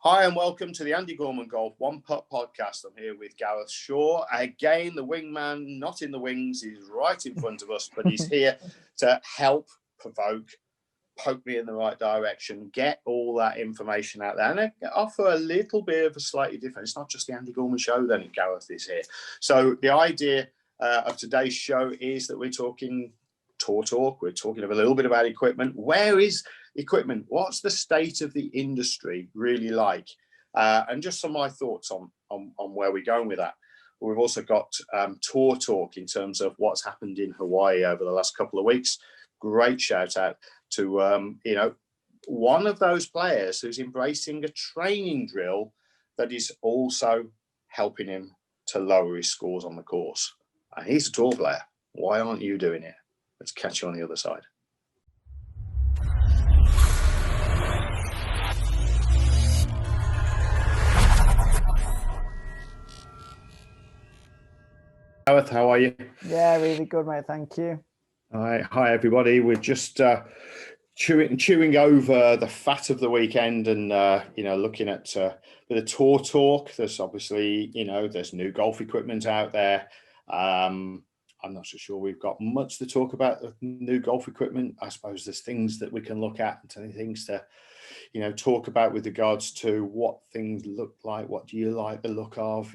Hi and welcome to the Andy Gorman Golf One Putt podcast. I'm here with Gareth Shaw. Again, the wingman, not in the wings, he's right in front of us, but he's here to help, provoke, poke me in the right direction, get all that information out there and offer a little bit of a slightly different. It's not just the Andy Gorman show then, Gareth is here. So the idea of today's show is that we're talking tour talk. We're talking a little bit about equipment. Where is equipment? What's the state of the industry really like? And just some of my thoughts on where we're going with that. We've also got tour talk in terms of what's happened in Hawaii over the last couple of weeks. Great shout out to one of those players who's embracing a training drill that is also helping him to lower his scores on the course. And he's a tour player. Why aren't you doing it? Let's catch you on the other side. Gareth, how are you? Yeah, really good, mate. Thank you. Hi, everybody. We're just chewing over the fat of the weekend and, looking at the tour talk. There's obviously, there's new golf equipment out there. I'm not so sure we've got much to talk about the new golf equipment. I suppose there's things that we can look at and things to, talk about with regards to what things look like. What do you like the look of,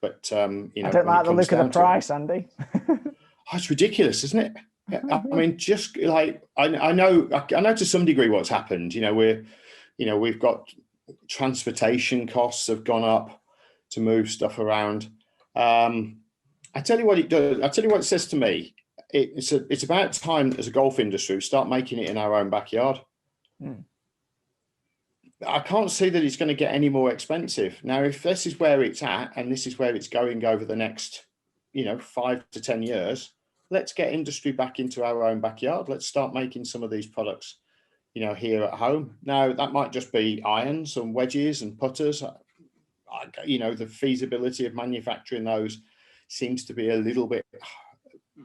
but, I don't like the look of the price, Andy. It's ridiculous, isn't it? I mean, just like, I know to some degree what's happened. We've got transportation costs have gone up to move stuff around. I tell you what it does. I tell you what it says to me. It's about time as a golf industry we start making it in our own backyard. I can't see that it's going to get any more expensive. Now, if this is where it's at and this is where it's going over the next, 5 to 10 years, let's get industry back into our own backyard. Let's start making some of these products, here at home. Now, that might just be irons and wedges and putters. The feasibility of manufacturing those seems to be a little bit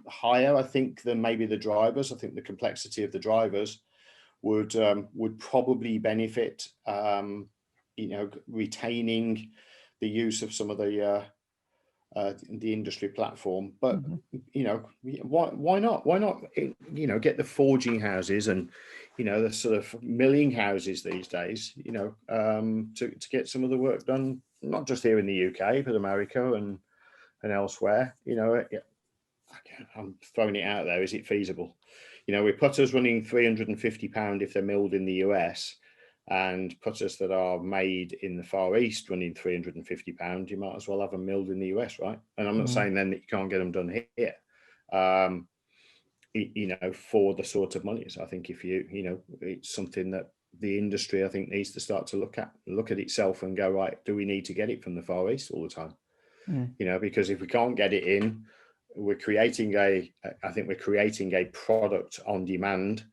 higher, I think, than maybe the drivers. I think the complexity of the drivers would probably benefit, retaining the use of some of the industry platform. But why not? Why not? Get the forging houses and the sort of milling houses these days. To get some of the work done, not just here in the UK, but America and elsewhere. I'm throwing it out there. Is it feasible? With putters running £350 if they're milled in the US, and putters that are made in the Far East running £350, you might as well have them milled in the US, right? And I'm not saying then that you can't get them done here. For the sort of money. So I think if it's something that the industry, I think, needs to start to look at itself and go, right, do we need to get it from the Far East all the time? Because if we can't get it in, we're creating a product on demand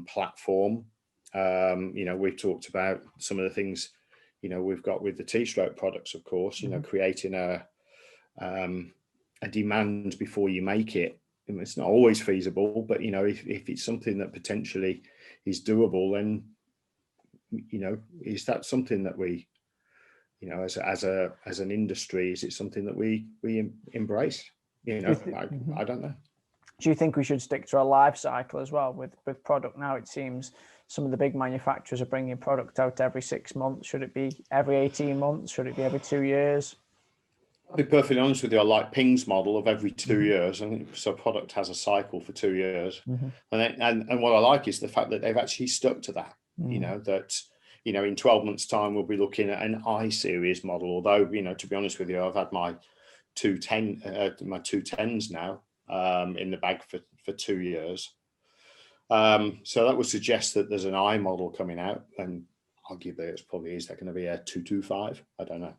platform. We've talked about some of the things, we've got with the T-stroke products, of course, creating a demand before you make it. And it's not always feasible, but, if it's something that potentially is doable, then, is that something that we, as an industry, is it something that we embrace? I don't know. Do you think we should stick to a life cycle as well with product? Now it seems some of the big manufacturers are bringing product out every 6 months. Should it be every 18 months? Should it be every 2 years? I'll be perfectly honest with you. I like Ping's model of every 2 years. I think so. Product has a cycle for 2 years, and what I like is the fact that they've actually stuck to that. In 12 months' time, we'll be looking at an I series model. Although, to be honest with you, I've had my 210s now in the bag for 2 years. So that would suggest that there's an I model coming out, and arguably it's probably is that going to be a 225? I don't know.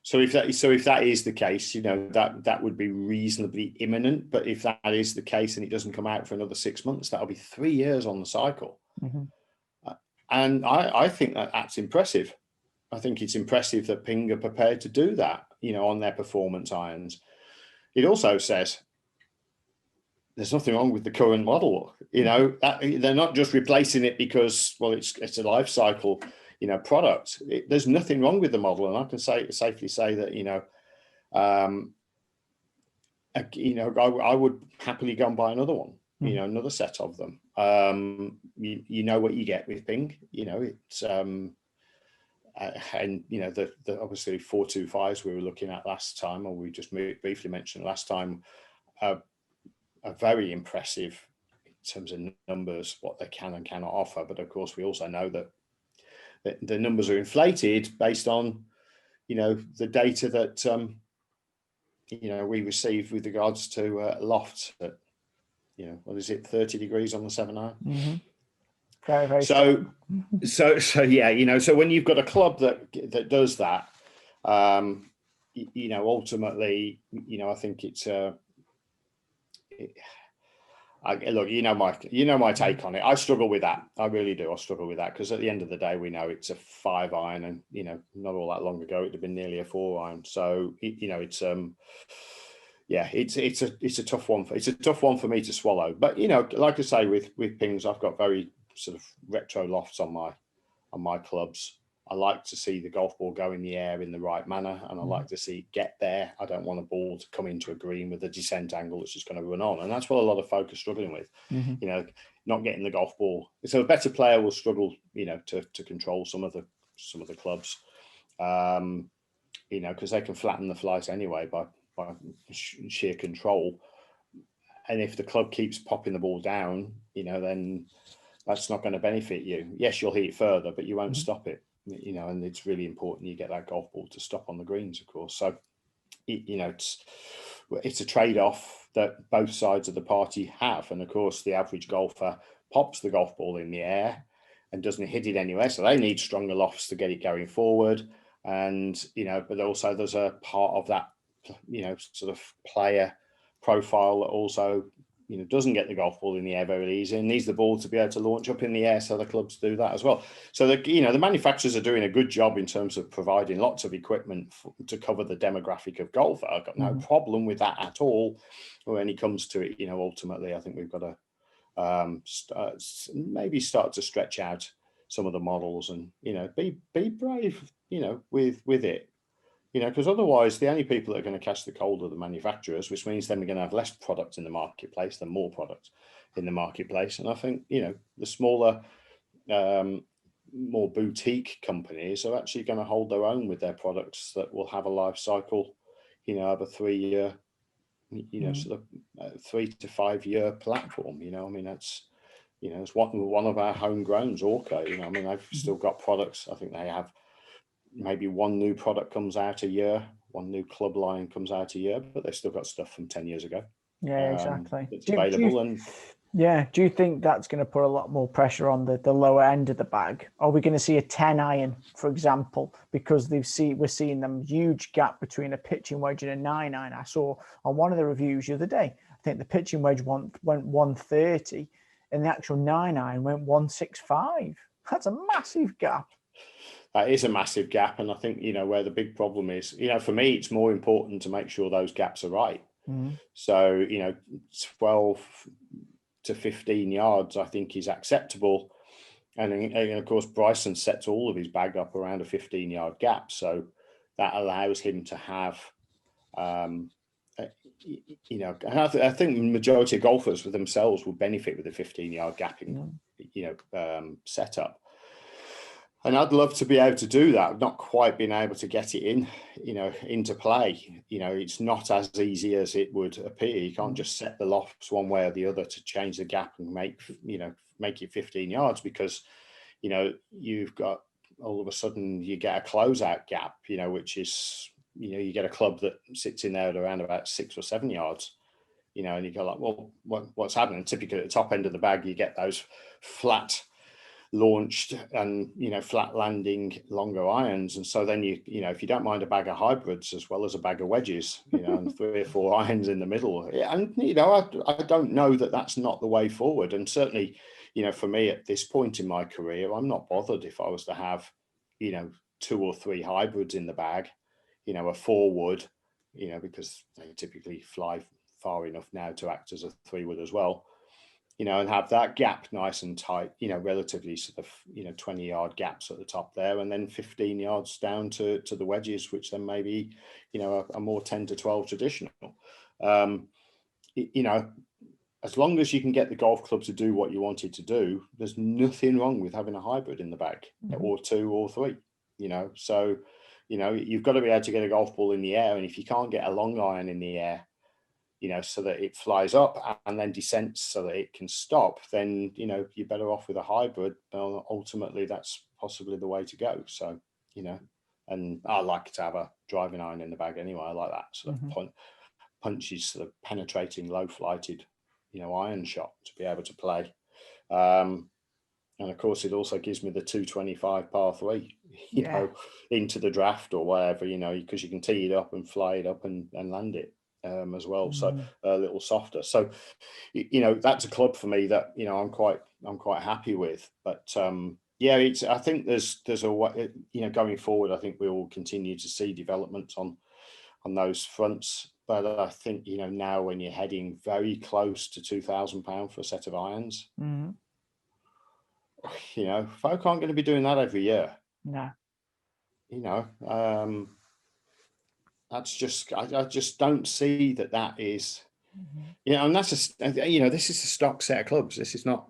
So if that is the case, that would be reasonably imminent. But if that is the case and it doesn't come out for another 6 months, that'll be 3 years on the cycle. And I think that's impressive. I think it's impressive that Ping are prepared to do that, on their performance irons. It also says there's nothing wrong with the current model. You know, they're not just replacing it because, well, it's a life cycle, you know, product. There's nothing wrong with the model, and I can safely say that, you know, I would happily go and buy another one. You know, another set of them. You know what you get with Ping. You know, it's and you know, the obviously 425s we were looking at last time, or we just briefly mentioned last time, are very impressive in terms of numbers, what they can and cannot offer. But of course, we also know that the numbers are inflated based on, you know, the data that you know, we received with regards to lofts at, you know, what is it, 30 degrees on the 7-iron. Very, very so yeah, you know, so when you've got a club that does that, you know, ultimately, you know, I think it's look, you know my take on it. I struggle with that. I really do. I struggle with that because at the end of the day, we know it's a 5-iron, and you know, not all that long ago, it'd have been nearly a 4-iron. So you know, it's yeah, it's a tough one. It's a tough one for me to swallow. But you know, like I say, with Pings, I've got very sort of retro lofts on my clubs. I like to see the golf ball go in the air in the right manner, and I like to see it get there. I don't want a ball to come into a green with a descent angle that's just going to run on, and that's what a lot of folk are struggling with. You know, not getting the golf ball. So a better player will struggle, you know, to control some of the clubs, you know, because they can flatten the flight anyway by sheer control. And if the club keeps popping the ball down, you know, then that's not going to benefit you. Yes, you'll hit it further, but you won't stop it. You know, and it's really important you get that golf ball to stop on the greens, of course. So, you know, it's a trade-off that both sides of the party have. And of course, the average golfer pops the golf ball in the air and doesn't hit it anywhere. So they need stronger lofts to get it going forward. And, you know, but also there's a part of that, you know, sort of player profile that also, you know, doesn't get the golf ball in the air very easy and needs the ball to be able to launch up in the air. So the clubs do that as well. So you know, the manufacturers are doing a good job in terms of providing lots of equipment to cover the demographic of golf. I've got no problem with that at all. When it comes to it, you know, ultimately, I think we've got to maybe start to stretch out some of the models and, you know, be brave, you know, with it. You know, because otherwise the only people that are going to catch the cold are the manufacturers, which means then we're going to have less product in the marketplace than more product in the marketplace. And I think, you know, the smaller, more boutique companies are actually going to hold their own with their products that will have a life cycle, you know, of a 3-year, you know, sort of 3 to 5 year platform. You know, I mean, that's, you know, it's one of our homegrowns, Orca. You know, I mean, they've still got products. I think they have maybe one new product comes out a year, one new club line comes out a year, but they've still got stuff from 10 years ago. Yeah, exactly. It's available. Do you think that's going to put a lot more pressure on the lower end of the bag? Are we going to see a 10-iron, for example, because we're seeing them huge gap between a pitching wedge and a 9-iron? I saw on one of the reviews the other day, I think the pitching wedge went 130 and the actual 9-iron went 165. That's a massive gap. That is a massive gap. And I think, you know, where the big problem is, you know, for me, it's more important to make sure those gaps are right. So, you know, 12 to 15 yards, I think, is acceptable. And of course, Bryson sets all of his bag up around a 15-yard gap. So that allows him to have, you know, and I think the majority of golfers for themselves will benefit with a 15-yard gapping, you know, setup. And I'd love to be able to do that. I've not quite been able to get it in, you know, into play. You know, it's not as easy as it would appear. You can't just set the lofts one way or the other to change the gap and make it 15 yards because, you know, you've got all of a sudden you get a closeout gap, you know, which is, you know, you get a club that sits in there at around about 6 or 7 yards, you know, and you go like, well, what's happening? Typically at the top end of the bag, you get those flat launched and, you know, flat landing longer irons. And so then you know, if you don't mind a bag of hybrids as well as a bag of wedges, you know, and 3 or 4 irons in the middle. And, you know, I don't know that that's not the way forward. And certainly, you know, for me at this point in my career, I'm not bothered if I was to have, you know, 2 or 3 hybrids in the bag, you know, a 4 wood, you know, because they typically fly far enough now to act as a 3-wood as well, and have that gap nice and tight, relatively sort of, 20-yard gaps at the top there, and then 15 yards down to the wedges, which then maybe, a more 10 to 12 traditional. As long as you can get the golf club to do what you want it to do, there's nothing wrong with having a hybrid in the bag, or 2 or 3, so, you've got to be able to get a golf ball in the air. And if you can't get a long iron in the air, so that it flies up and then descents so that it can stop, then, you're better off with a hybrid. Ultimately, that's possibly the way to go. So, and I like to have a driving iron in the bag anyway. I like that sort of punchy, sort of penetrating, low flighted, iron shot to be able to play. And of course, it also gives me the 225 par 3, into the draft or whatever, because you can tee it up and fly it up and land it. As well, so a little softer. So, that's a club for me that I'm quite happy with. But I think there's a way, going forward. I think we will continue to see developments on those fronts. But I think now when you're heading very close to £2,000 for a set of irons, folk aren't going to be doing that every year. No. That's just, I just don't see that is, and that's this is a stock set of clubs. This is not,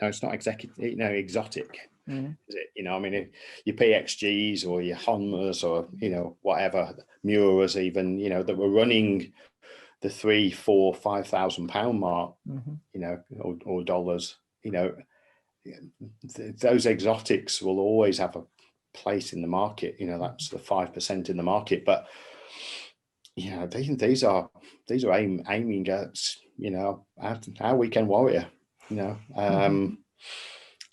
it's not exotic, is it? I mean, your PXGs or your Honmas or, whatever, Muras even, that were running the £3,000, £4,000, £5,000 mark, or dollars, those exotics will always have a place in the market. That's the 5% in the market, but these are aiming at our weekend warrior, and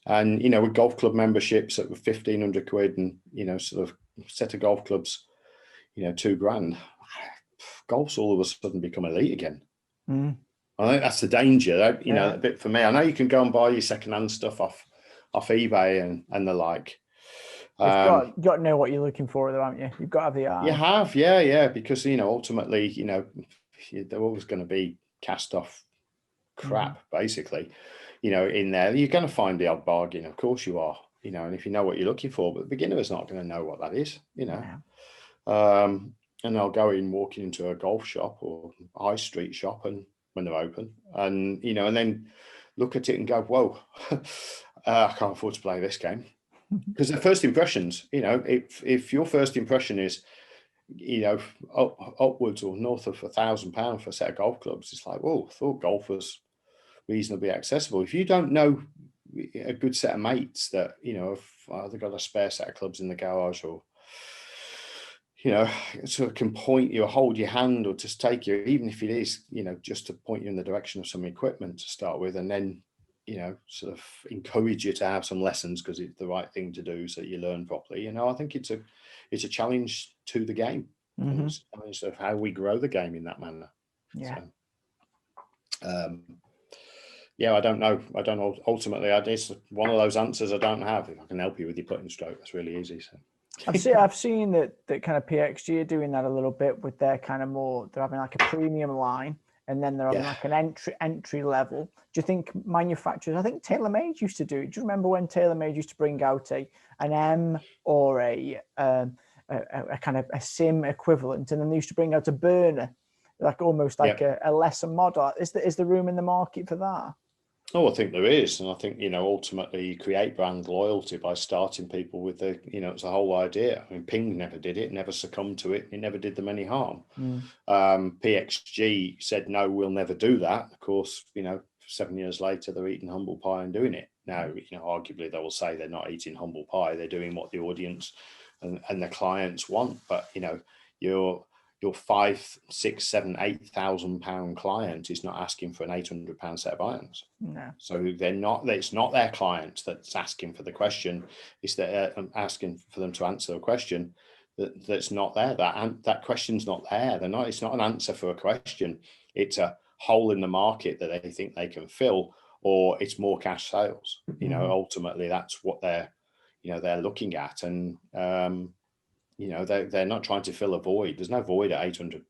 with golf club memberships at £1,500 and sort of set of golf clubs, £2,000, golf's all of a sudden become elite again. I think that's the danger, a bit for me. I know you can go and buy your secondhand stuff off eBay and the like. You've got to know what you're looking for, though, haven't you? You've got to have the eye. You have, yeah, because ultimately, they're always going to be cast off crap, basically, in there. You're going to find the odd bargain, of course you are, and if you know what you're looking for, but the beginner is not going to know what that is, and they'll go in walking into a golf shop or high street shop, and when they're open, and and then look at it and go, whoa, I can't afford to play this game. Because their first impressions, if your first impression is, upwards or north of £1,000 for a set of golf clubs, it's like, whoa, I thought golf was reasonably accessible. If you don't know a good set of mates that, have they've got a spare set of clubs in the garage, or, sort of can point you or hold your hand or just take you, even if it is, just to point you in the direction of some equipment to start with, and then sort of encourage you to have some lessons because it's the right thing to do so that you learn properly. I think it's a challenge to the game. It's a challenge of how we grow the game in that manner. Yeah. So, I don't know. Ultimately, it's one of those answers I don't have. If I can help you with your putting stroke, that's really easy. So. I've seen that kind of PXG are doing that a little bit with their kind of more, they're having like a premium line, and then they're having like an entry level. Do you think manufacturers, I think TaylorMade used to do it. Do you remember when TaylorMade used to bring out an M or a kind of a sim equivalent, and then they used to bring out a burner, like almost like a lesser model? Is there room in the market for that? Oh, I think there is. And I think, ultimately you create brand loyalty by starting people with it's the whole idea. I mean, Ping never did it, never succumbed to it. It never did them any harm. PXG said, no, we'll never do that. Of course, 7 years later, they're eating humble pie and doing it. Now, arguably they will say they're not eating humble pie. They're doing what the audience and the clients want. But, your 5, 6, 7, 8,000 pound client is not asking for an £800 set of irons. No. So they're not. It's not their client that's asking for the question. It's that asking for them to answer a question that's not there. That question's not there. They're not. It's not an answer for a question. It's a hole in the market that they think they can fill, or it's more cash sales. Ultimately, that's what they're looking at, and they're not trying to fill a void. There's no void at £800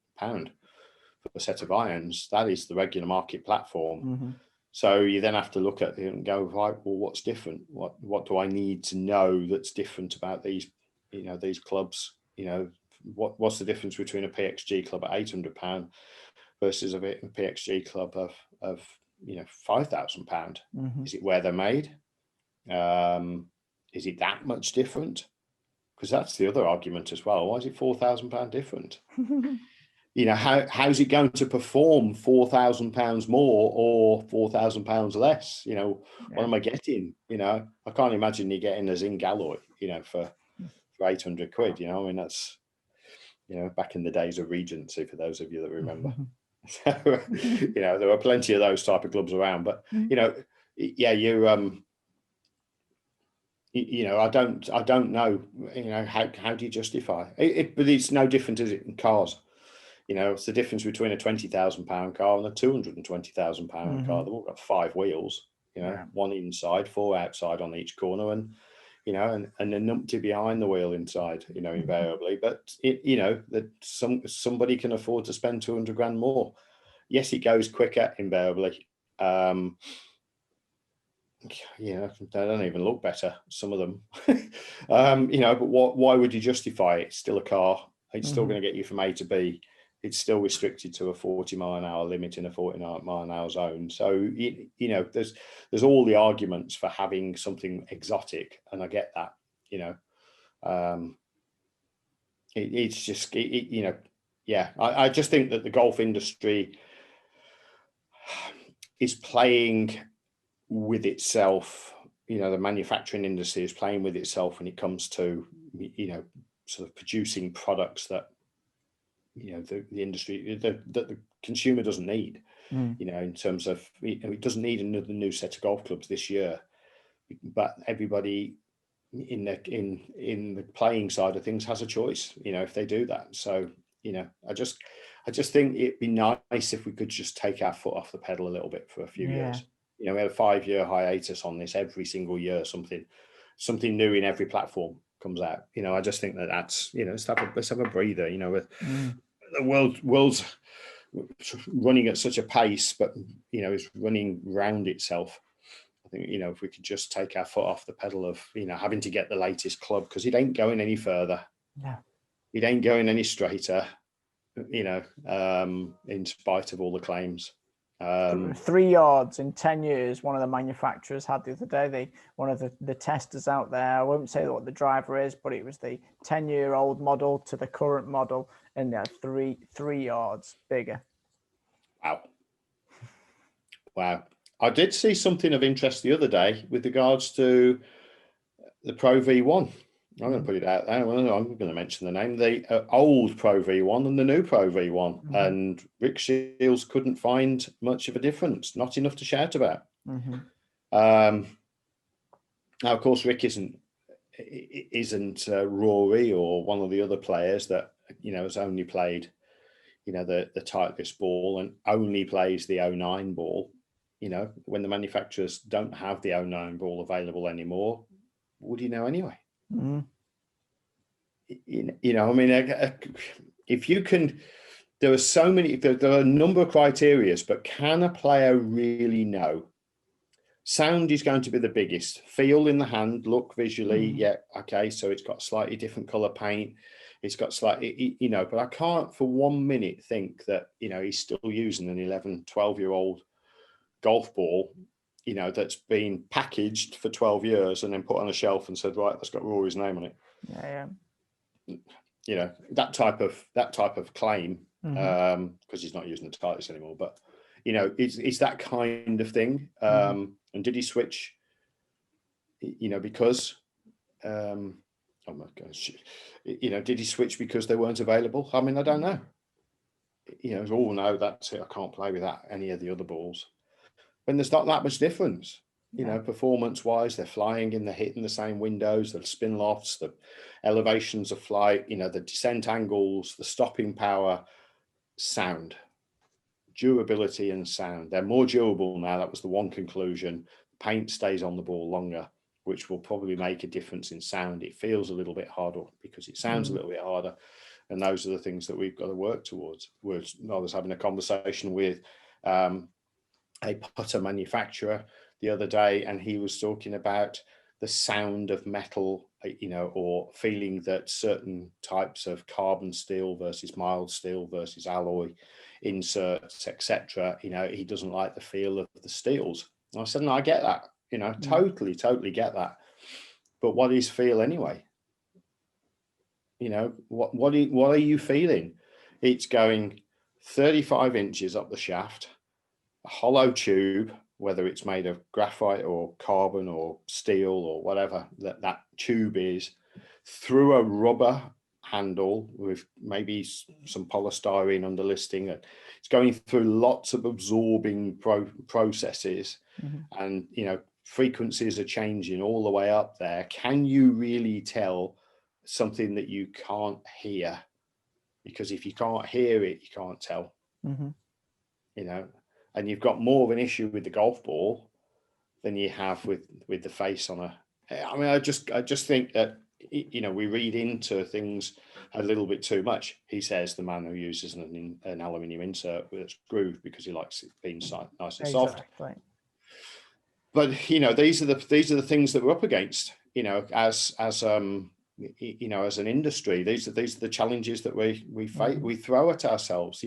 a set of irons, that is the regular market platform. Mm-hmm. So you then have to look at it and go, right, well, what's different? What do I need to know that's different about these, these clubs? What's the difference between a PXG club at £800 versus a PXG club of £5,000? Mm-hmm. Is it where they're made? Is it that much different? Because that's the other argument as well. Why is it £4,000 different? How's it going to perform £4,000 more or £4,000 less? What am I getting? I can't imagine you getting a zinc alloy, for £800. I mean, that's, back in the days of Regency, for those of you that remember. So, there were plenty of those type of clubs around, but, I don't know, how do you justify it? But it's no different, is it, in cars? It's the difference between a £20,000 car and a £220,000 car. They've all got 5 wheels, one inside, 4 outside on each corner, and and a numpty behind the wheel inside, invariably. But that somebody can afford to spend 200 grand more. Yes, it goes quicker, invariably. They don't even look better, some of them. But why would you justify it? It's still a car. It's still going to get you from A to B. It's still restricted to a 40-mile-an-hour limit in a 40-mile-an-hour zone. So, there's all the arguments for having something exotic, and I get that. It's just, I just think that the golf industry is playing with itself. The manufacturing industry is playing with itself when it comes to, sort of producing products that, the industry, that the consumer doesn't need, in terms of, it doesn't need another new set of golf clubs this year, but everybody in the playing side of things has a choice, if they do that. So, I just think it'd be nice if we could just take our foot off the pedal a little bit for a few years. We had a 5-year hiatus on this. Every single year, something new in every platform comes out. I just think that's, let's have a breather. With the world's running at such a pace, but is running round itself. I think if we could just take our foot off the pedal of having to get the latest club, because it ain't going any further. Yeah, it ain't going any straighter. In spite of all the claims. 3 yards in 10 years, one of the manufacturers had the other day. One of the testers out there, I won't say what the driver is, but it was the 10-year-old model to the current model, and they're 3 yards bigger. Wow. I did see something of interest the other day with regards to the Pro V1. I'm going to put it out there. Well, I'm going to mention the name. The old Pro V1 and the new Pro V1. And Rick Shields couldn't find much of a difference. Not enough to shout about. Now, of course, Rick isn't Rory or one of the other players that, has only played, the Titleist ball and only plays the 09 ball. When the manufacturers don't have the 09 ball available anymore, would he know anyway? I mean, if you can, there are a number of criteria, but can a player really know? Sound is going to be the biggest. Feel in the hand, look visually, yeah, okay, so it's got slightly different color paint. It's got slightly, but I can't for 1 minute think that, he's still using an 11, 12-year-old golf ball, that's been packaged for 12 years and then put on a shelf and said, right, that's got Rory's name on it. That type of claim, because he's not using the Titleist anymore, but it's that kind of thing. And did he switch because oh my gosh, did he switch because they weren't available? I mean, I don't know. No, that's it, I can't play with any of the other balls. When there's not that much difference, performance wise, they're flying in, they're hitting the same windows, the spin lofts, the elevations of flight, the descent angles, the stopping power, sound, durability and sound. They're more durable now. That was the one conclusion. Paint stays on the ball longer, which will probably make a difference in sound. It feels a little bit harder because it sounds a little bit harder. And those are the things that we've got to work towards. I was having a conversation with a putter manufacturer the other day, and he was talking about the sound of metal, or feeling that certain types of carbon steel versus mild steel versus alloy inserts, etc. He doesn't like the feel of the steels. And I said, no, I get that. Totally get that. But what is feel anyway? What are you feeling? It's going 35 inches up the shaft, a hollow tube, whether it's made of graphite or carbon or steel or whatever that tube is, through a rubber handle with maybe some polystyrene underlisting. It's going through lots of absorbing processes, and frequencies are changing all the way up there. Can you really tell something that you can't hear? Because if you can't hear it, you can't tell. And you've got more of an issue with the golf ball than you have with the face on a. I mean, I just think that we read into things a little bit too much. He says, the man who uses an aluminium insert that's grooved because he likes it being nice and soft. But these are the things that we're up against. As an industry, these are the challenges that we fight. We throw at ourselves.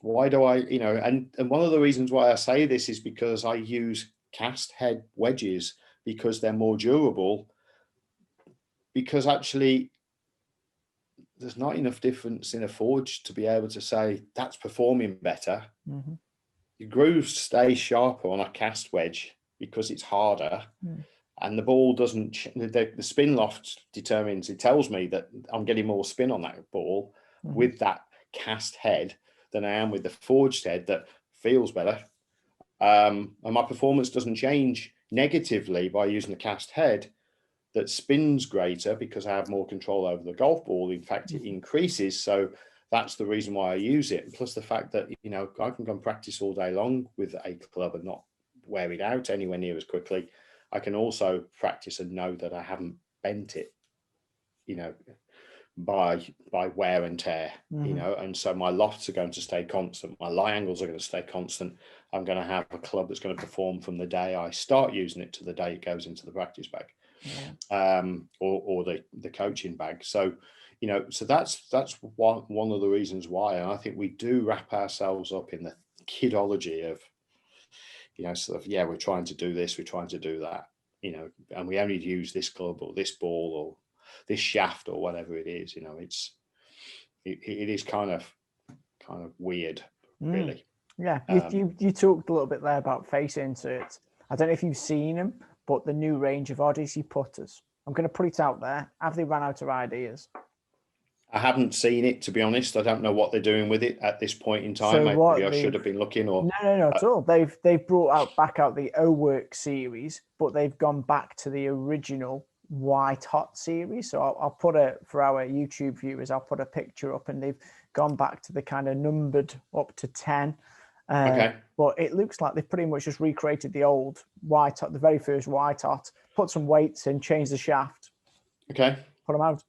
Why do I, and one of the reasons why I say this is because I use cast head wedges because they're more durable, because actually there's not enough difference in a forge to be able to say that's performing better. Your grooves stay sharper on a cast wedge because it's harder, and the ball doesn't, the spin loft it tells me that I'm getting more spin on that ball with that cast head than I am with the forged head that feels better. And my performance doesn't change negatively by using the cast head that spins greater because I have more control over the golf ball. In fact, it increases. So that's the reason why I use it. Plus the fact that, I can go and practice all day long with a club and not wear it out anywhere near as quickly. I can also practice and know that I haven't bent it, by wear and tear, and so my lofts are going to stay constant, my lie angles are going to stay constant. I'm going to have a club that's going to perform from the day I start using it to the day it goes into the practice bag, or the coaching bag. So so that's one of the reasons why. And I think we do wrap ourselves up in the kidology of we're trying to do this, we're trying to do that, and we only use this club or this ball or this shaft or whatever it is. It is kind of weird, really. Yeah, you talked a little bit there about face inserts. I don't know if you've seen them, but the new range of Odyssey putters, I'm going to put it out there. Have they run out of ideas? I haven't seen it, to be honest. I don't know what they're doing with it at this point in time. So maybe I should have been looking. Or no, at all. They've brought back out the O-Work series, but they've gone back to the original White Hot series. So I'll put for our YouTube viewers, I'll put a picture up, and they've gone back to the kind of numbered up to 10. Okay. But it looks like they've pretty much just recreated the old White Hot, the very first White Hot, put some weights in, changed the shaft. Okay. Put them out.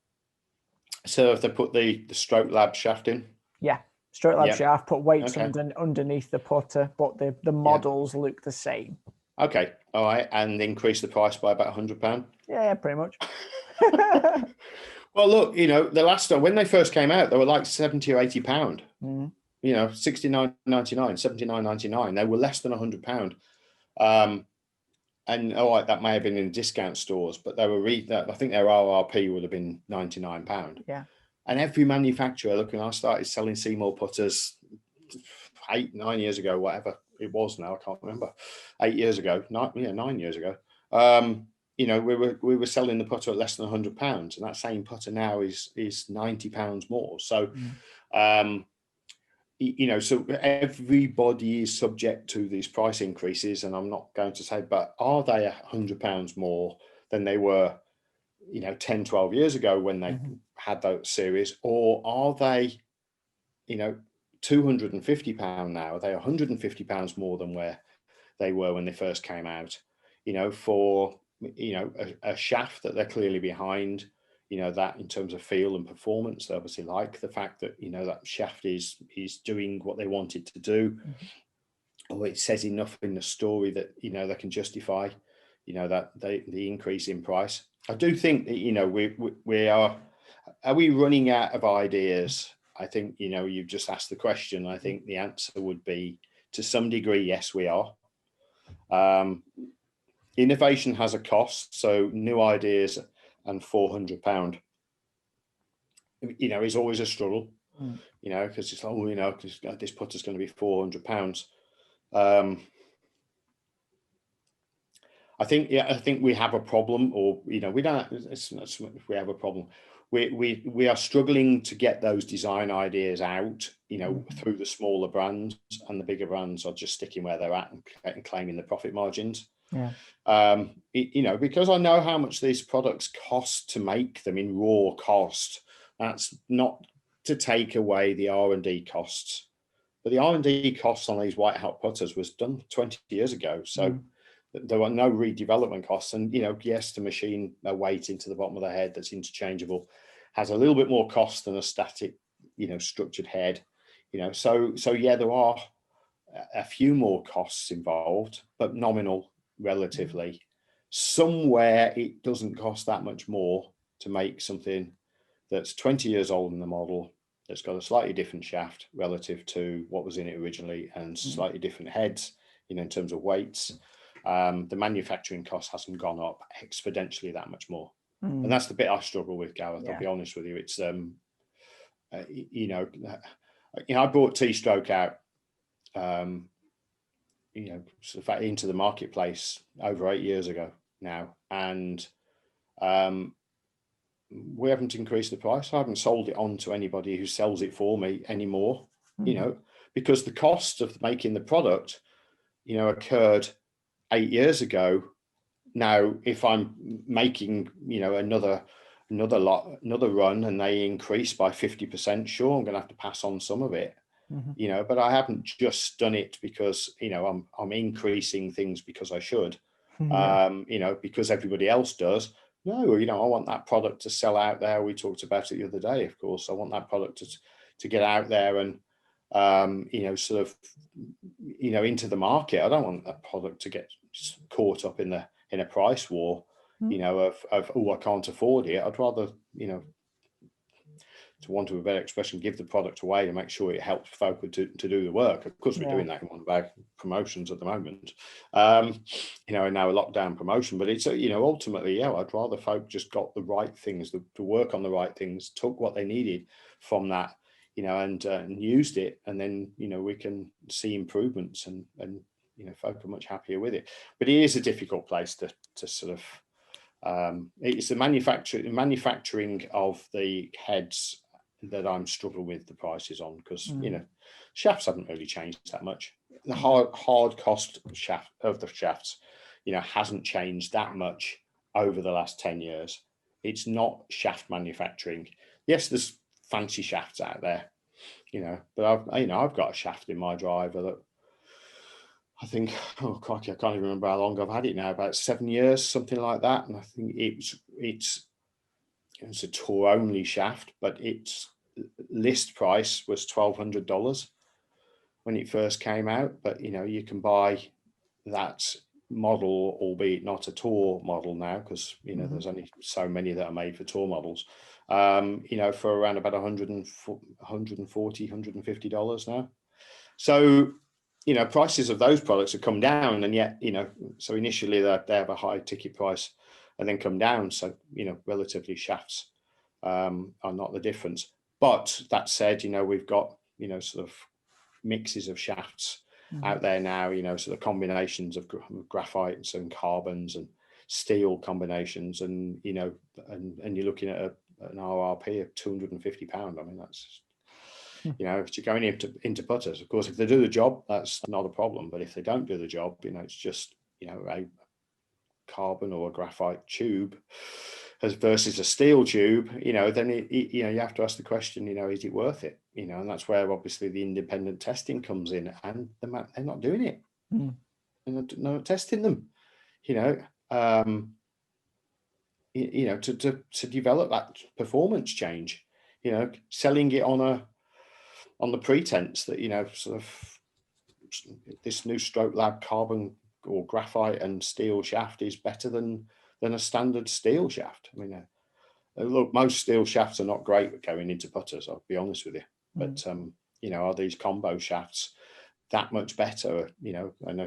So if they put the Stroke Lab shaft in? Yeah. Stroke Lab shaft, put weights underneath the putter, but the models look the same. Okay. All right. And increase the price by about £100? Yeah, pretty much. Well, look, the last time, when they first came out, they were like £70 or £80. $69.99, $79.99. They were less than £100. And that may have been in discount stores, but they were I think their RRP would have been £99. Yeah. And every manufacturer, I started selling Seymour putters 8-9 years ago, whatever it was now, I can't remember. 8 years ago, 9 years ago. We were selling the putter at less than £100, and that same putter now is £90 more. So, so everybody is subject to these price increases, and I'm not going to say, but are they £100 more than they were, 10, 12 years ago when they had that series, or are they, £250 now? Are they £150 more than where they were when they first came out? For a shaft that they're clearly behind, that in terms of feel and performance. They obviously like the fact that, that shaft is doing what they want it to do, or it says enough in the story that, they can justify, that the increase in price. I do think that, are we running out of ideas? I think, you've just asked the question. I think the answer would be, to some degree, yes, we are. Innovation has a cost, so new ideas and £400, is always a struggle, because it's like, because this putter's going to be £400. I think we have a problem, or we don't. It's not so much we have a problem. We are struggling to get those design ideas out, through the smaller brands, and the bigger brands are just sticking where they're at and claiming the profit margins. Yeah. Because I know how much these products cost to make them in raw cost. That's not to take away the R&D costs, but the R&D costs on these white hat putters was done 20 years ago. So there are no redevelopment costs. And, yes, the machine, a weight into the bottom of the head that's interchangeable, has a little bit more cost than a static, structured head, so yeah, there are a few more costs involved, but nominal relatively. Somewhere it doesn't cost that much more to make something that's 20 years old in the model, that's got a slightly different shaft relative to what was in it originally, and slightly different heads, in terms of weights. The manufacturing cost hasn't gone up exponentially that much more. And that's the bit I struggle with, Gareth. I'll be honest with you. It's, I brought T-stroke out, sort of into the marketplace over 8 years ago now, and we haven't increased the price. I haven't sold it on to anybody who sells it for me anymore, because the cost of making the product, occurred 8 years ago. Now, if I'm making, another run and they increase by 50%, sure, I'm going to have to pass on some of it. But I haven't just done it because, I'm increasing things because I should, because everybody else does. No, I want that product to sell out there. We talked about it the other day, of course. I want that product to get out there and, sort of, into the market. I don't want that product to get caught up in a price war, of, I can't afford it. I'd rather, to want to a better expression, give the product away to make sure it helps folk to do the work. Of course, we're doing that in one of our promotions at the moment, and now a lockdown promotion. But it's, ultimately, I'd rather folk just got the right things, to work on the right things, took what they needed from that, and used it, and then, we can see improvements, and folk are much happier with it. But it is a difficult place to sort of, it's the manufacturing of the heads that I'm struggling with the prices on, because shafts haven't really changed that much. The hard cost of the shafts, hasn't changed that much over the last 10 years. It's not shaft manufacturing. Yes, there's fancy shafts out there, but I've got a shaft in my driver that I think, oh crikey, I can't even remember how long I've had it now, about 7 years, something like that. And I think it's a tour only shaft, but its list price was $1,200 when it first came out. But you can buy that model, albeit not a tour model now, because there's only so many that are made for tour models, for around about $140, $150 now. So prices of those products have come down, and yet, so initially they have a high ticket price and then come down. So, relatively shafts are not the difference. But that said, we've got, sort of mixes of shafts out there now, sort of combinations of graphites and carbons and steel combinations, and, and you're looking at an RRP of £250. I mean, that's, if you're going into putters, of course, if they do the job, that's not a problem. But if they don't do the job, it's just, a carbon or a graphite tube versus a steel tube, then you have to ask the question, is it worth it? And that's where obviously the independent testing comes in, and they're not doing it. They're not testing them, to develop that performance change, selling it on the pretense that, sort of this new Stroke Lab carbon or graphite and steel shaft is better than a standard steel shaft. I mean, look, most steel shafts are not great at going into putters, I'll be honest with you. But, are these combo shafts that much better? And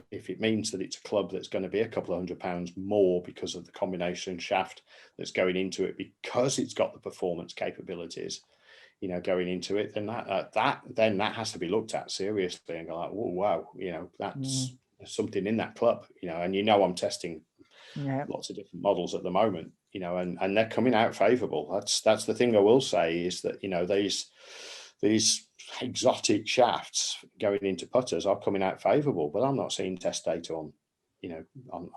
if it means that it's a club that's going to be a couple of £100 more because of the combination shaft that's going into it, because it's got the performance capabilities, going into it, then that has to be looked at seriously and go like, oh wow, that's something in that club, and I'm testing lots of different models at the moment, and they're coming out favourable. That's the thing I will say, is that these exotic shafts going into putters are coming out favourable, but I'm not seeing test data on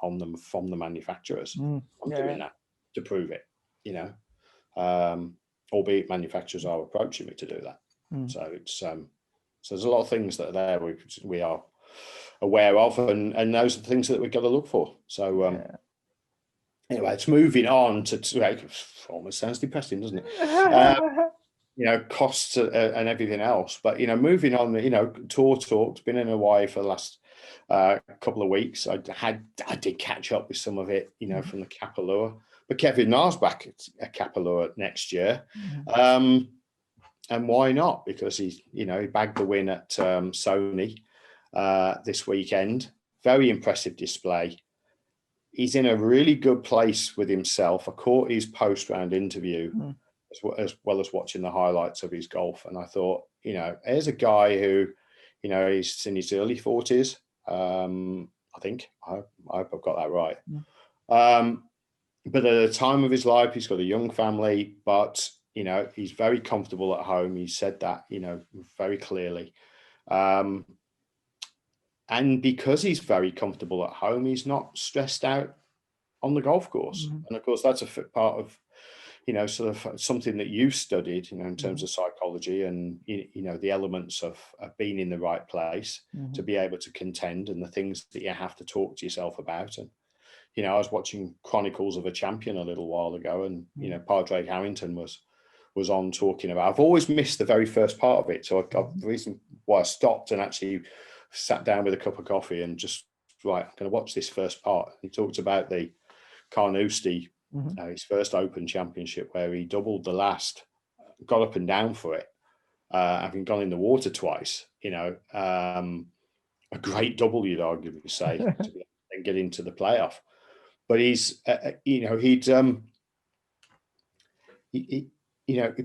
on them from the manufacturers. I'm doing that to prove it, albeit manufacturers are approaching me to do that. So it's so there's a lot of things that are there we are aware of, and those are the things that we've got to look for. So anyway, it's moving on to almost sounds depressing, doesn't it? Costs and everything else. But moving on, tour talks, been in Hawaii for the last couple of weeks. I did catch up with some of it, from the Kapalua. But Kevin Na's back at Kapalua next year, and why not? Because he bagged the win at Sony this weekend. Very impressive display. He's in a really good place with himself. I caught his post-round interview as well as watching the highlights of his golf, and I thought, here's a guy who, he's in his early 40s. I think I hope I've got that right. But at the time of his life, he's got a young family, but he's very comfortable at home. He said that, very clearly. And because he's very comfortable at home, he's not stressed out on the golf course. And of course, that's a part of, sort of something that you've studied, in terms of psychology and, the elements of being in the right place to be able to contend, and the things that you have to talk to yourself about. And, I was watching Chronicles of a Champion a little while ago, and, Padraig Harrington was on talking about, I've always missed the very first part of it. So the reason why I stopped and actually sat down with a cup of coffee and just, right, I'm going to watch this first part. He talked about the Carnoustie, his first Open Championship, where he doubled the last, got up and down for it, having gone in the water twice, a great double, you'd arguably say, to be able to get into the playoff. But he's,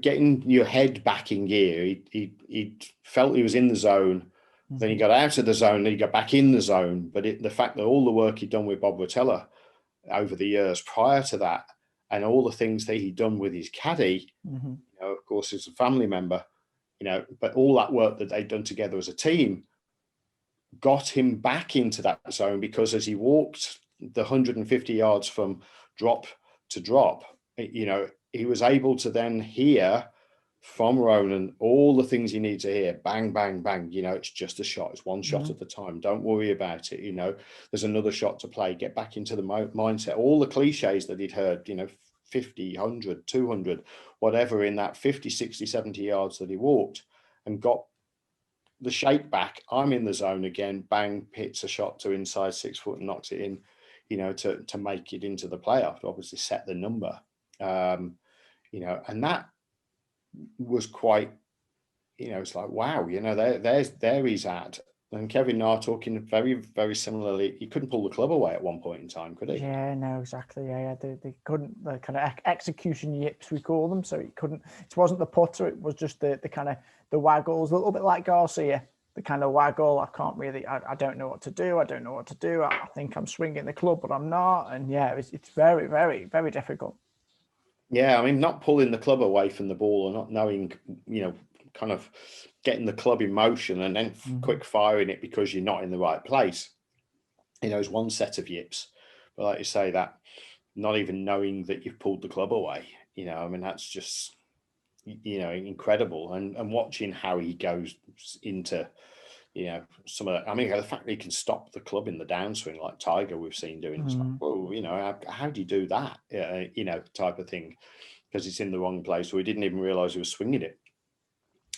getting your head back in gear. He felt he was in the zone. Then he got out of the zone, then he got back in the zone. But the fact that all the work he'd done with Bob Rotella over the years prior to that, and all the things that he'd done with his caddy, of course, as a family member, but all that work that they'd done together as a team got him back into that zone, because as he walked the 150 yards from drop to drop, he was able to then hear from Ronan all the things you need to hear. Bang, bang, bang. It's just a shot. It's one shot at a time. Don't worry about it. There's another shot to play. Get back into the mindset. All the cliches that he'd heard, 50, 100, 200, whatever, in that 50, 60, 70 yards that he walked, and got the shake back. I'm in the zone again. Bang, hits a shot to inside 6 foot and knocks it in, to make it into the playoff, to obviously set the number. And that was quite, it's like, wow, there he's at. And Kevin Na talking very, very similarly. He couldn't pull the club away at one point in time, could he? Yeah, no, exactly. Yeah, they couldn't, the kind of execution yips, we call them. So it wasn't the putter, it was just the kind of the waggles, a little bit like Garcia, the kind of waggle. I can't really, I don't know what to do. I think I'm swinging the club, but I'm not. And yeah, it's very, very, very difficult. Yeah, I mean, not pulling the club away from the ball, or not knowing, kind of getting the club in motion and then quick firing it because you're not in the right place, is one set of yips. But like you say, that not even knowing that you've pulled the club away, I mean, that's just, incredible. And watching how he goes into, some of the, I mean, the fact that he can stop the club in the downswing like Tiger we've seen doing, it's like, well, how do you do that? Type of thing, because it's in the wrong place, or he didn't even realise he was swinging it.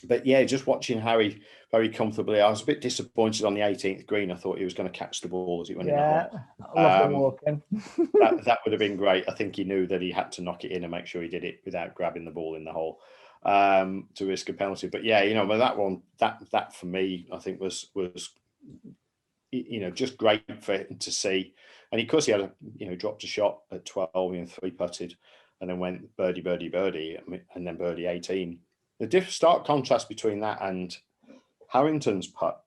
But yeah, just watching Harry very comfortably. I was a bit disappointed on the 18th green. I thought he was going to catch the ball as it went in the hole. I love the walking. that would have been great. I think he knew that he had to knock it in and make sure he did it without grabbing the ball in the hole to risk a penalty. But yeah, but that one, that for me, I think was just great for him to see. And of course, he had dropped a shot at 12 and 3-putted, and then went birdie, birdie, birdie, and then birdie 18. The stark contrast between that and Harrington's putt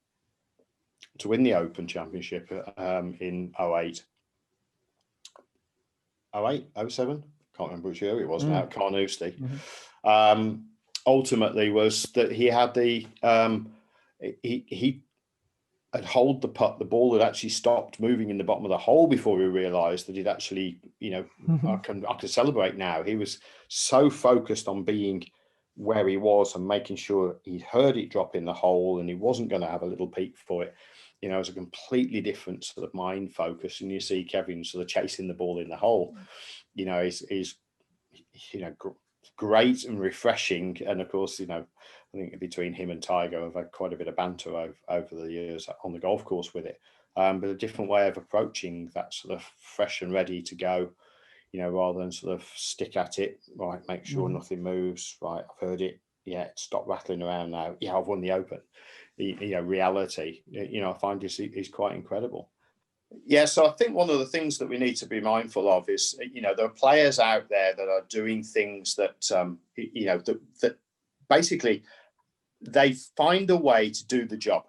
to win the Open Championship in 08, 07, can't remember which year it was now, Carnoustie, ultimately was that he had he had holed the putt. The ball had actually stopped moving in the bottom of the hole before he realised that he'd actually, I can celebrate now. He was so focused on being where he was and making sure he heard it drop in the hole and he wasn't going to have a little peek for it. It was a completely different sort of mind focus. And you see Kevin sort of chasing the ball in the hole, is great and refreshing. And of course, I think between him and Tiger, I've had quite a bit of banter over the years on the golf course with it. But a different way of approaching that sort of fresh and ready to go, rather than sort of stick at it, right, make sure nothing moves, right, I've heard it, yeah, stop rattling around now, yeah, I've won the Open. Reality, I find is quite incredible. Yeah, so I think one of the things that we need to be mindful of is, there are players out there that are doing things that, that basically they find a way to do the job,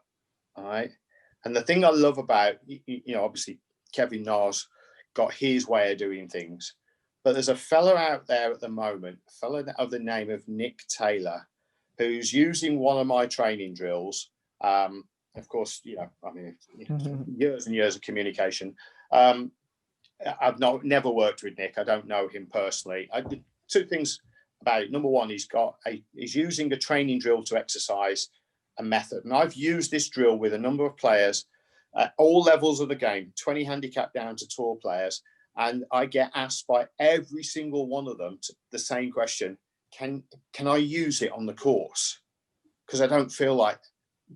all right? And the thing I love about, obviously Kevin Na's got his way of doing things, but there's a fella out there at the moment, a fella of the name of Nick Taylor, who's using one of my training drills. Of course, years and years of communication. I've never worked with Nick. I don't know him personally. Two things about it. Number one, he's using a training drill to exercise a method. And I've used this drill with a number of players at all levels of the game, 20 handicap down to tour players. And I get asked by every single one of them the same question: Can I use it on the course? Because I don't feel like,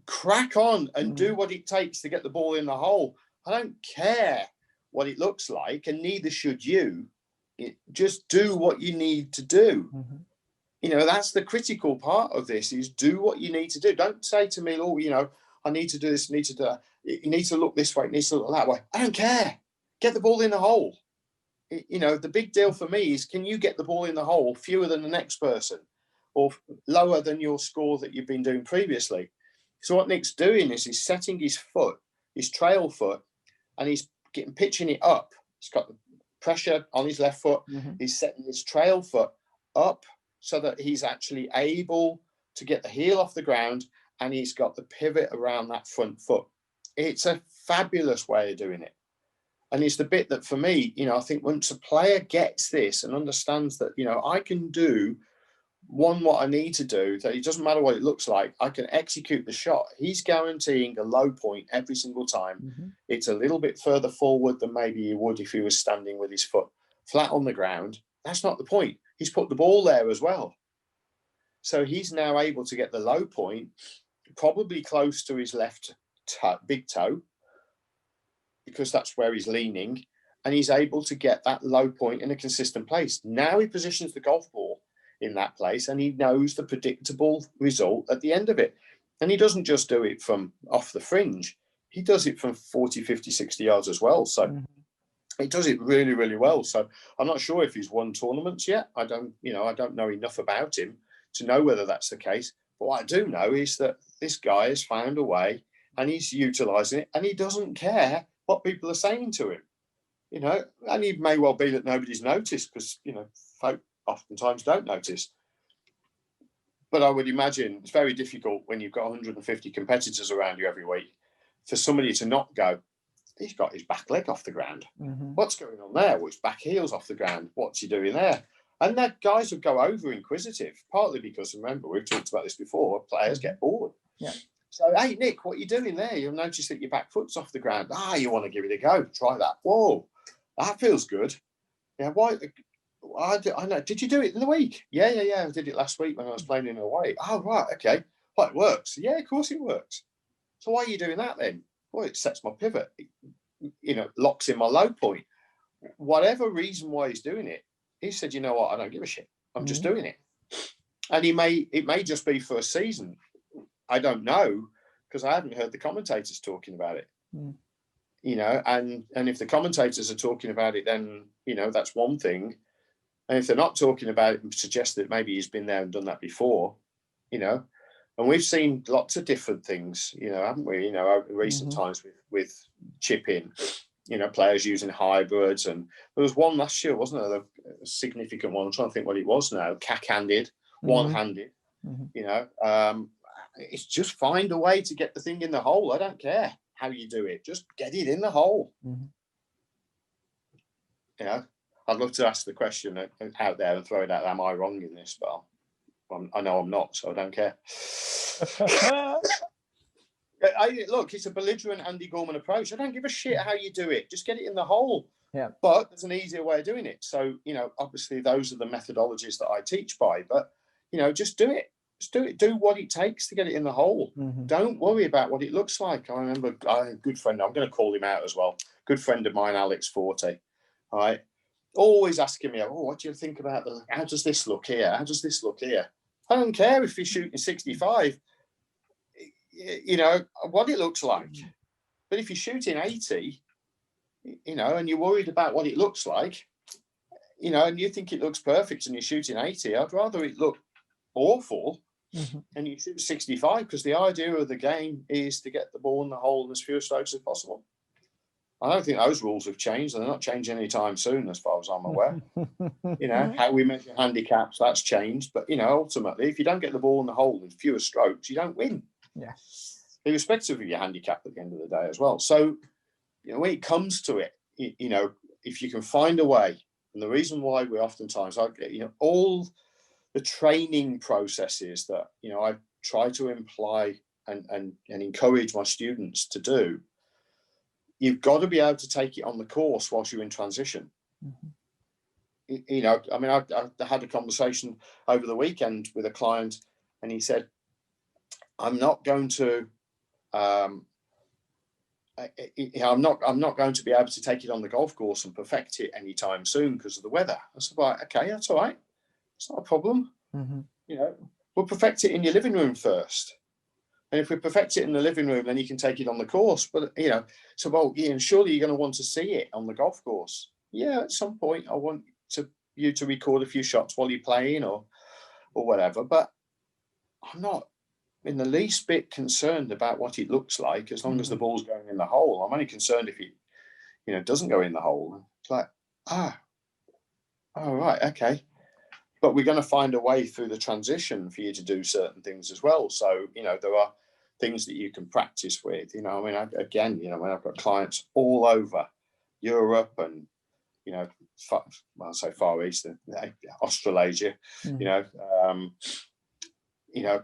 crack on and do what it takes to get the ball in the hole. I don't care what it looks like, and neither should you. Just do what you need to do. That's the critical part of this, is do what you need to do. Don't say to me, I need to do this, need to do that. You need to look this way, it needs to look that way. I don't care. Get the ball in the hole. The big deal for me is, can you get the ball in the hole fewer than the next person, or lower than your score that you've been doing previously? So what Nick's doing is he's setting his foot, his trail foot, and he's pitching it up. He's got the pressure on his left foot. He's setting his trail foot up so that he's actually able to get the heel off the ground, and he's got the pivot around that front foot. It's a fabulous way of doing it. And it's the bit that, for me, I think once a player gets this and understands that, I can do what I need to do, that it doesn't matter what it looks like, I can execute the shot. He's guaranteeing a low point every single time. It's a little bit further forward than maybe he would if he was standing with his foot flat on the ground. That's not the point. He's put the ball there as well. So he's now able to get the low point probably close to his left big toe, because that's where he's leaning, and he's able to get that low point in a consistent place. Now he positions the golf ball in that place, and he knows the predictable result at the end of it. And he doesn't just do it from off the fringe. He does it from 40, 50, 60 yards as well. So he does it really, really well. So I'm not sure if he's won tournaments yet. I don't know enough about him to know whether that's the case. But what I do know is that this guy has found a way, and he's utilising it, and he doesn't care what people are saying to him. And it may well be that nobody's noticed, because, folk oftentimes don't notice. But I would imagine it's very difficult when you've got 150 competitors around you every week for somebody to not go, he's got his back leg off the ground. What's going on there? Well, his back heel's off the ground. What's he doing there? And that guys would go over inquisitive, partly because, remember, we've talked about this before, players get bored. So, hey, Nick, what are you doing there? You'll notice that your back foot's off the ground. You want to give it a go. Try that. Whoa, that feels good. Yeah, why? I know. Did you do it in the week? Yeah. I did it last week when I was playing in Hawaii. Oh, right. Okay. Well, it works. Yeah, of course it works. So why are you doing that then? Well, it sets my pivot. It, locks in my low point. Whatever reason why he's doing it, he said, you know what? I don't give a shit. I'm just doing it. And it may just be for a season. I don't know, because I haven't heard the commentators talking about it. And if the commentators are talking about it, then that's one thing. And if they're not talking about it, suggest that maybe he's been there and done that before. And we've seen lots of different things, haven't we? Over recent times with chipping, players using hybrids, and there was one last year, wasn't there? A significant one. I'm trying to think what it was now. Cack-handed, one-handed. It's just find a way to get the thing in the hole. I don't care how you do it. Just get it in the hole. I'd love to ask the question out there and throw it out. Am I wrong in this? But I know I'm not, so I don't care. Look, it's a belligerent Andy Gorman approach. I don't give a shit how you do it. Just get it in the hole. Yeah. But there's an easier way of doing it. So, obviously those are the methodologies that I teach by. But, just do it. Just do it. Do what it takes to get it in the hole. Don't worry about what it looks like. I remember a good friend, I'm going to call him out as well. Good friend of mine, Alex Forte. All right. Always asking me, what do you think about how does this look here? How does this look here? I don't care if you're shooting 65, what it looks like. But if you're shooting 80, and you're worried about what it looks like, and you think it looks perfect and you're shooting 80, I'd rather it look awful and you shoot 65, because the idea of the game is to get the ball in the hole in as few strokes as possible. I don't think those rules have changed, and they're not changing anytime soon, as far as I'm aware. How we measure handicaps, that's changed. But, ultimately, if you don't get the ball in the hole in fewer strokes, you don't win. Yeah. Irrespective of your handicap at the end of the day as well. So, when it comes to it, if you can find a way, and the reason why we oftentimes, all the training processes that, I try to imply and encourage my students to do, you've got to be able to take it on the course whilst you're in transition. I had a conversation over the weekend with a client, and he said, I'm not going to I'm not going to be able to take it on the golf course and perfect it anytime soon because of the weather. I said, right, okay, that's all right. It's not a problem. We'll perfect it in your living room first. And if we perfect it in the living room, then you can take it on the course. But, surely you're going to want to see it on the golf course. Yeah, at some point I want you to record a few shots while you're playing or whatever. But I'm not in the least bit concerned about what it looks like as long as the ball's going in the hole. I'm only concerned if it doesn't go in the hole. It's like, right, okay. But we're going to find a way through the transition for you to do certain things as well. So, there are things that you can practice with. When I've got clients all over Europe and, Far East, Australasia,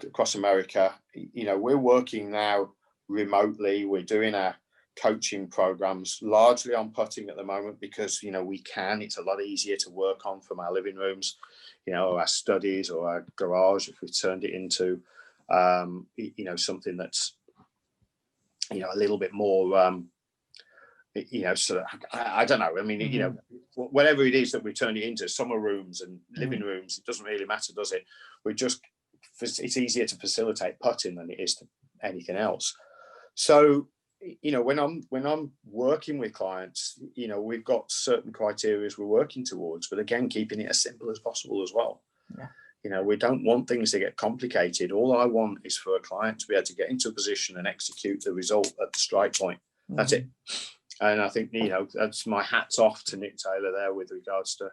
across America, we're working now remotely. We're doing our coaching programs largely on putting at the moment because, we can. It's a lot easier to work on from our living rooms, our studies or our garage if we turned it into, something that's, a little bit more, sort of, I don't know. I mean, whatever it is that we turn it into, summer rooms and living rooms, it doesn't really matter, does it? It's easier to facilitate putting than it is to anything else. So, when I'm working with clients, we've got certain criteria we're working towards, but again, keeping it as simple as possible as well. Yeah. We don't want things to get complicated. All I want is for a client to be able to get into a position and execute the result at the strike point. That's it. And I think, that's my hat's off to Nick Taylor there with regards to,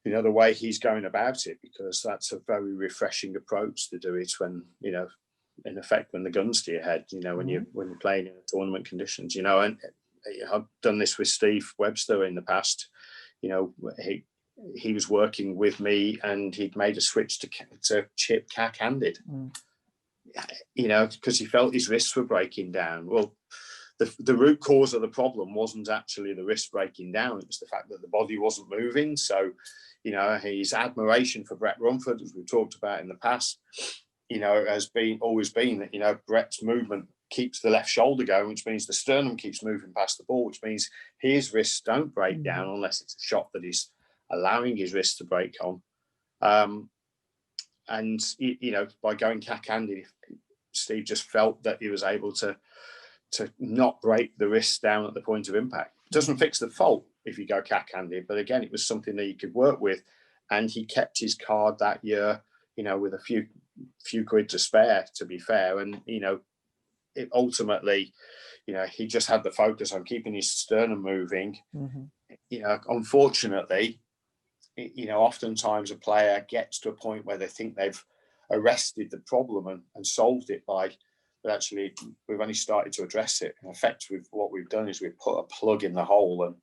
the way he's going about it, because that's a very refreshing approach to do it when, in effect, when the gun's to your head, when you're playing in tournament conditions, and I've done this with Steve Webster in the past. He was working with me and he'd made a switch to chip cack-handed. you know, because he felt his wrists were breaking down. Well, the root cause of the problem wasn't actually the wrist breaking down. It was the fact that the body wasn't moving. So, you know, his admiration for Brett Rumford, as we've talked about in the past, you know, has always been that, you know, Brett's movement keeps the left shoulder going, which means the sternum keeps moving past the ball, which means his wrists don't break down unless it's a shot that he's allowing his wrists to break on. And, you know, by going cack-handed, Steve just felt that he was able to not break the wrists down at the point of impact. It doesn't fix the fault if you go cack-handed, but again, it was something that he could work with. And he kept his card that year, you know, with a few quid to spare, to be fair. And, you know, it ultimately, you know, he just had the focus on keeping his sternum moving. You know, unfortunately, you know, oftentimes a player gets to a point where they think they've arrested the problem and solved it but actually we've only started to address it. In effect, what we've done is we've put a plug in the hole, and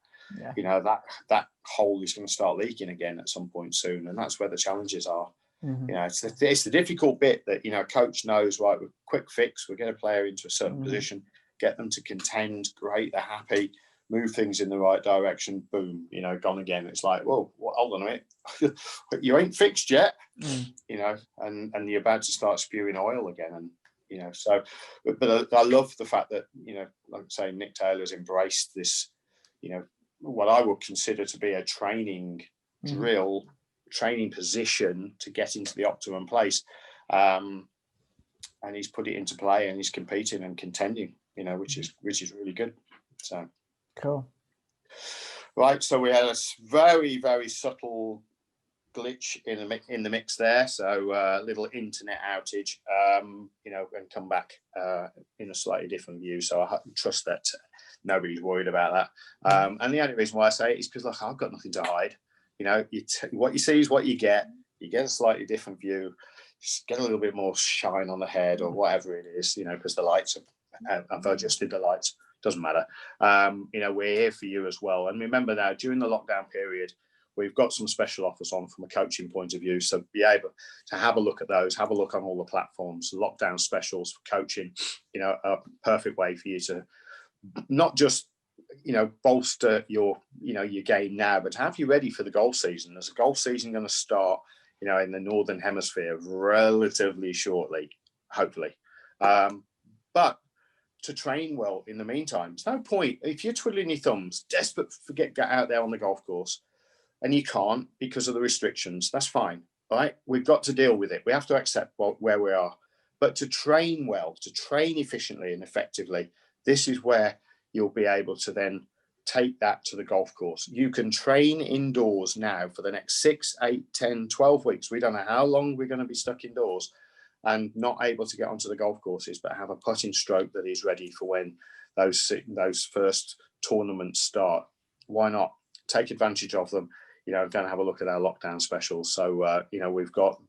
you know, that hole is going to start leaking again at some point soon, and that's where the challenges are. You know, it's the difficult bit that, you know, coach knows, right, with quick fix, we'll get a player into a certain position, get them to contend, great, they're happy, move things in the right direction, boom, you know, gone again. It's like, well, hold on a minute, you ain't fixed yet, you know, and you're about to start spewing oil again. And, you know, so, but I love the fact that, you know, like I say, Nick Taylor's embraced this, you know, what I would consider to be a training drill, training position to get into the optimum place. And he's put it into play, and he's competing and contending, you know, which is really good. So cool. Right, so we had a very, very subtle glitch in the mix there. So a little internet outage, you know, and come back in a slightly different view. So I trust that nobody's worried about that. And the only reason why I say it is because, look, I've got nothing to hide. You know, what you see is what you get. You get a slightly different view. Just get a little bit more shine on the head or whatever it is, you know, because the lights I've adjusted the lights. Doesn't matter. You know, we're here for you as well. And remember now, during the lockdown period, we've got some special offers on from a coaching point of view. So be able to have a look at those, have a look on all the platforms, lockdown specials for coaching, you know, a perfect way for you to not just, you know, bolster your, you know, your game now, but to have you ready for the golf season. There's a golf season going to start, you know, in the Northern Hemisphere relatively shortly, hopefully. But to train well in the meantime, there's no point. If you're twiddling your thumbs, desperate to get out there on the golf course, and you can't because of the restrictions, that's fine, right? We've got to deal with it. We have to accept where we are. But to train well, to train efficiently and effectively, this is where you'll be able to then take that to the golf course. You can train indoors now for the next 6, 8, 10, 12 weeks. We don't know how long we're going to be stuck indoors and not able to get onto the golf courses, but have a putting stroke that is ready for when those first tournaments start. Why not take advantage of them? You know, go and have a look at our lockdown specials. So, you know, we've got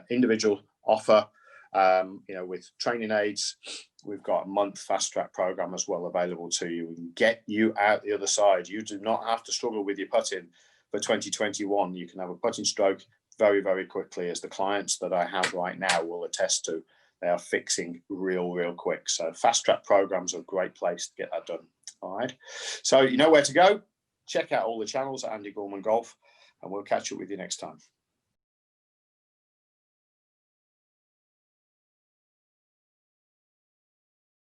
individual offer, you know, with training aids. We've got a month fast track program as well available to you. We can get you out the other side. You do not have to struggle with your putting for 2021. You can have a putting stroke very, very quickly, as the clients that I have right now will attest to. They are fixing real quick. So fast track programs are a great place to get that done. All right. So you know where to go. Check out all the channels at Andy Gorman Golf, and we'll catch up with you next time.